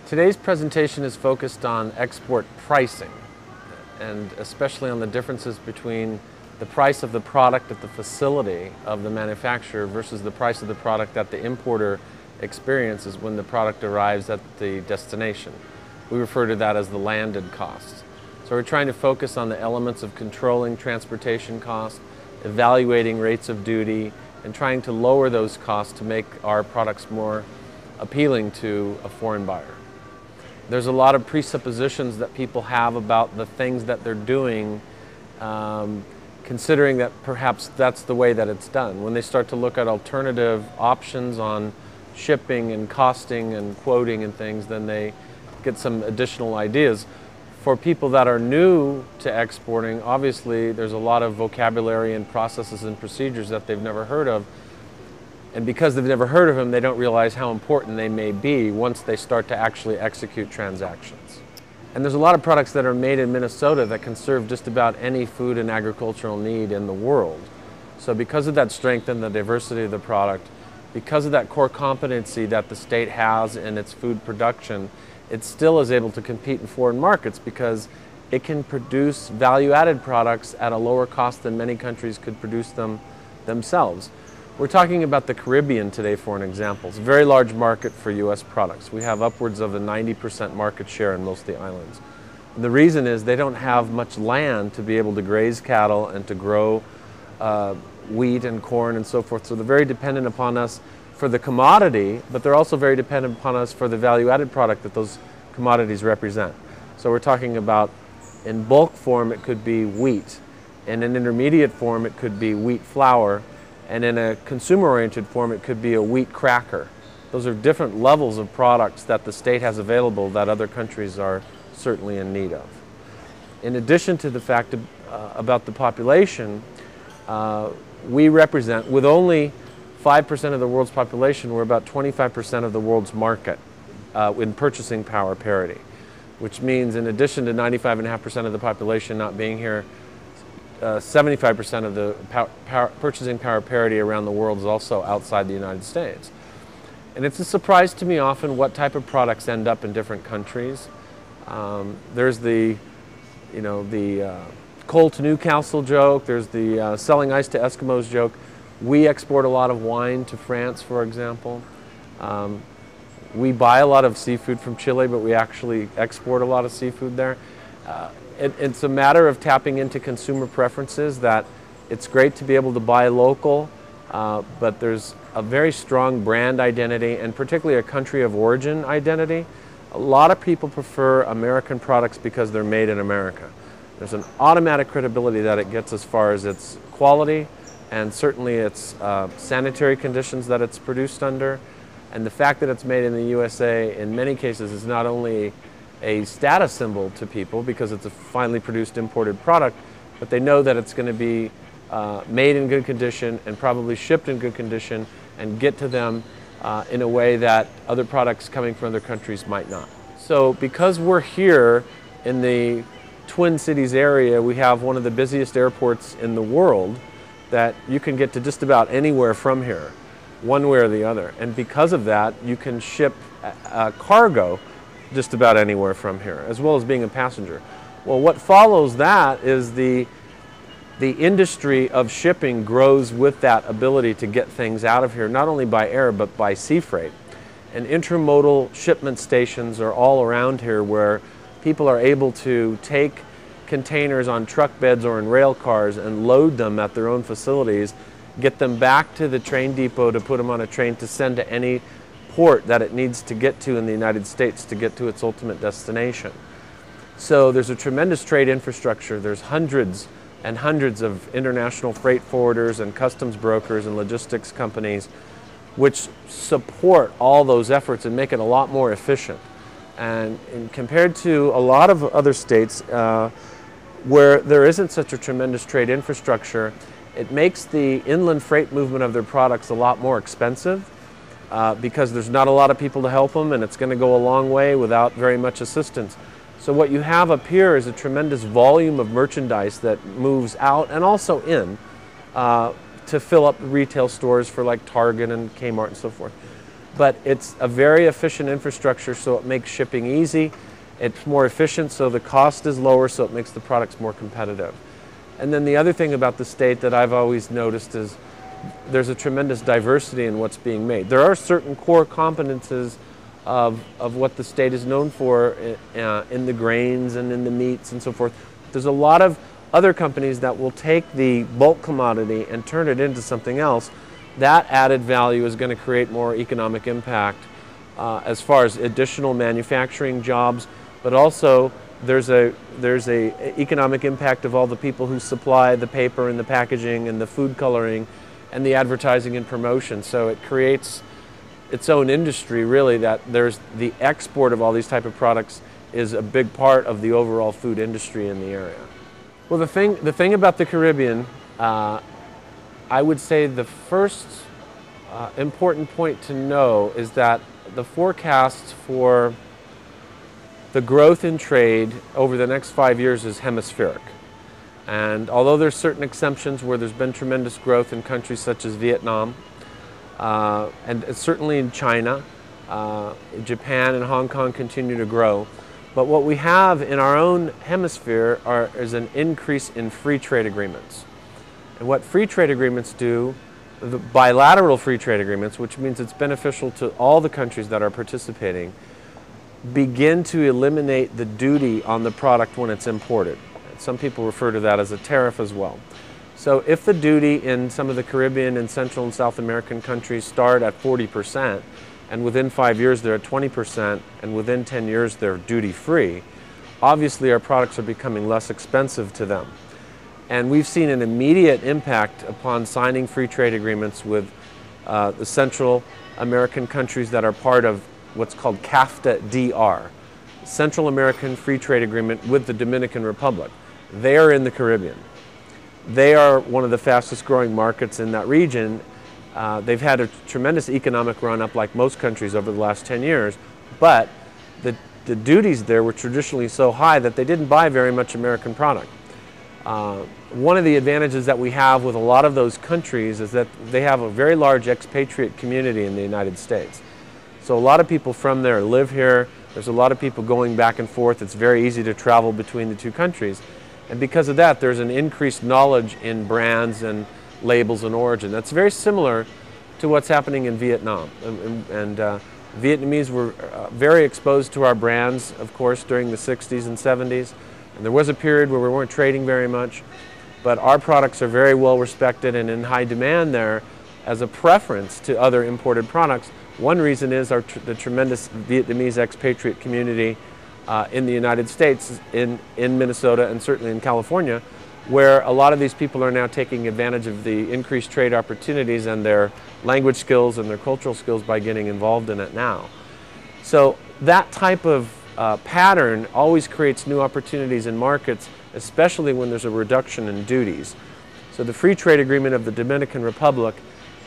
Today's presentation is focused on export pricing, and especially on the differences between the price of the product at the facility of the manufacturer versus the price of the product that the importer experiences when the product arrives at the destination. We refer to that as the landed cost. So we're trying to focus on the elements of controlling transportation costs, evaluating rates of duty, and trying to lower those costs to make our products more appealing to a foreign buyer. There's a lot of presuppositions that people have about the things that they're doing, considering that perhaps that's the way that it's done. When they start to look at alternative options on shipping and costing and quoting and things, then they get some additional ideas. For people that are new to exporting, obviously there's a lot of vocabulary and processes and procedures that they've never heard of. And because they've never heard of them, they don't realize how important they may be once they start to actually execute transactions. And there's a lot of products that are made in Minnesota that can serve just about any food and agricultural need in the world. So because of that strength and the diversity of the product, because of that core competency that the state has in its food production, it still is able to compete in foreign markets because it can produce value-added products at a lower cost than many countries could produce them themselves. We're talking about the Caribbean today for an example. It's a very large market for U.S. products. We have upwards of a 90% market share in most of the islands. And the reason is they don't have much land to be able to graze cattle and to grow wheat and corn and so forth. So they're very dependent upon us for the commodity, but they're also very dependent upon us for the value-added product that those commodities represent. So we're talking about, in bulk form, it could be wheat. In an intermediate form, it could be wheat flour. And in a consumer-oriented form, it could be a wheat cracker. Those are different levels of products that the state has available that other countries are certainly in need of. In addition to the fact about the population, we represent, with only 5% of the world's population, we're about 25% of the world's market in purchasing power parity, which means in addition to 95.5% of the population not being here, 75% of the purchasing power parity around the world is also outside the United States. And it's a surprise to me often what type of products end up in different countries. There's the coal to Newcastle joke, there's the selling ice to Eskimos joke. We export a lot of wine to France, for example. We buy a lot of seafood from Chile, but we actually export a lot of seafood there. It's a matter of tapping into consumer preferences, that it's great to be able to buy local, but there's a very strong brand identity and particularly a country of origin identity. A lot of people prefer American products because they're made in America. There's an automatic credibility that it gets as far as its quality and certainly its sanitary conditions that it's produced under. And the fact that it's made in the USA in many cases is not only a status symbol to people because it's a finely produced imported product, but they know that it's going to be made in good condition and probably shipped in good condition and get to them in a way that other products coming from other countries might not. So because we're here in the Twin Cities area, we have one of the busiest airports in the world that you can get to just about anywhere from here, one way or the other. And because of that, you can ship cargo just about anywhere from here, as well as being a passenger. Well, what follows that is the industry of shipping grows with that ability to get things out of here, not only by air, but by sea freight. And intermodal shipment stations are all around here where people are able to take containers on truck beds or in rail cars and load them at their own facilities, get them back to the train depot to put them on a train to send to any port that it needs to get to in the United States to get to its ultimate destination. So there's a tremendous trade infrastructure. There's hundreds and hundreds of international freight forwarders and customs brokers and logistics companies which support all those efforts and make it a lot more efficient. And compared to a lot of other states where there isn't such a tremendous trade infrastructure, it makes the inland freight movement of their products a lot more expensive because there's not a lot of people to help them, and it's going to go a long way without very much assistance. So what you have up here is a tremendous volume of merchandise that moves out and also in to fill up retail stores for like Target and Kmart and so forth. but it's a very efficient infrastructure, so it makes shipping easy. It's more efficient, so the cost is lower, so it makes the products more competitive. And then the other thing about the state that I've always noticed is there's a tremendous diversity in what's being made. There are certain core competences of what the state is known for in the grains and in the meats and so forth. There's a lot of other companies that will take the bulk commodity and turn it into something else. That added value is going to create more economic impact as far as additional manufacturing jobs, but also there's a economic impact of all the people who supply the paper and the packaging and the food coloring and the advertising and promotion. So it creates its own industry, really, that there's the export of all these type of products is a big part of the overall food industry in the area. Well, the thing about the Caribbean, I would say the first important point to know is that the forecasts for the growth in trade over the next 5 years is hemispheric. And although there's certain exemptions where there's been tremendous growth in countries such as Vietnam, and certainly in China, Japan and Hong Kong continue to grow. But what we have in our own hemisphere is an increase in free trade agreements. And what free trade agreements do, the bilateral free trade agreements, which means it's beneficial to all the countries that are participating, begin to eliminate the duty on the product when it's imported. Some people refer to that as a tariff as well. So if the duty in some of the Caribbean and Central and South American countries start at 40%, and within 5 years they're at 20%, and within 10 years they're duty-free, obviously our products are becoming less expensive to them. And we've seen an immediate impact upon signing free trade agreements with the Central American countries that are part of what's called CAFTA-DR, Central American Free Trade Agreement with the Dominican Republic. They are in the Caribbean. They are one of the fastest growing markets in that region. They've had a tremendous economic run-up like most countries over the last 10 years, but the duties there were traditionally so high that they didn't buy very much American product. One of the advantages that we have with a lot of those countries is that they have a very large expatriate community in the United States. So a lot of people from there live here. There's a lot of people going back and forth. It's very easy to travel between the two countries. And because of that, there's an increased knowledge in brands and labels and origin. That's very similar to what's happening in Vietnam. And Vietnamese were very exposed to our brands, of course, during the 60s and 70s. And there was a period where we weren't trading very much. But our products are very well respected and in high demand there as a preference to other imported products. One reason is the tremendous Vietnamese expatriate community in the United States, in Minnesota and certainly in California, where a lot of these people are now taking advantage of the increased trade opportunities and their language skills and their cultural skills by getting involved in it now. So that type of pattern always creates new opportunities in markets, especially when there's a reduction in duties. So the free trade agreement of the Dominican Republic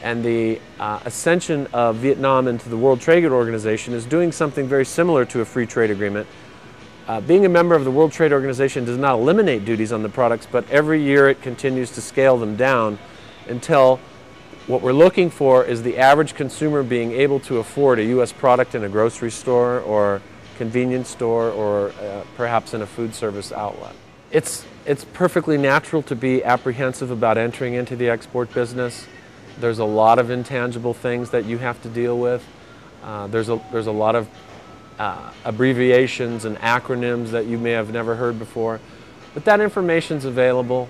and the ascension of Vietnam into the World Trade Organization is doing something very similar to a free trade agreement. Being a member of the World Trade Organization does not eliminate duties on the products, but every year it continues to scale them down until what we're looking for is the average consumer being able to afford a U.S. product in a grocery store or convenience store or perhaps in a food service outlet. It's perfectly natural to be apprehensive about entering into the export business. There's a lot of intangible things that you have to deal with. There's a lot of abbreviations and acronyms that you may have never heard before, but that information's available.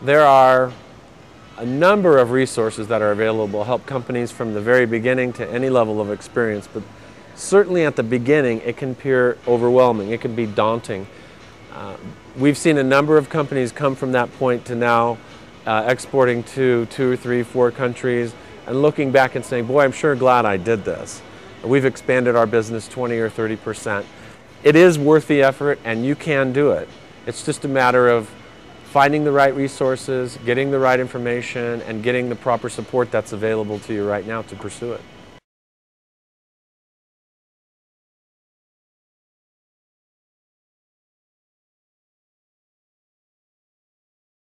There are a number of resources that are available to help companies from the very beginning to any level of experience, but certainly at the beginning it can appear overwhelming, it can be daunting. We've seen a number of companies come from that point to now exporting to 2 or 3, 4 countries and looking back and saying, boy, I'm sure glad I did this. We've expanded our business 20 or 30%. It is worth the effort and you can do it. It's just a matter of finding the right resources, getting the right information, and getting the proper support that's available to you right now to pursue it.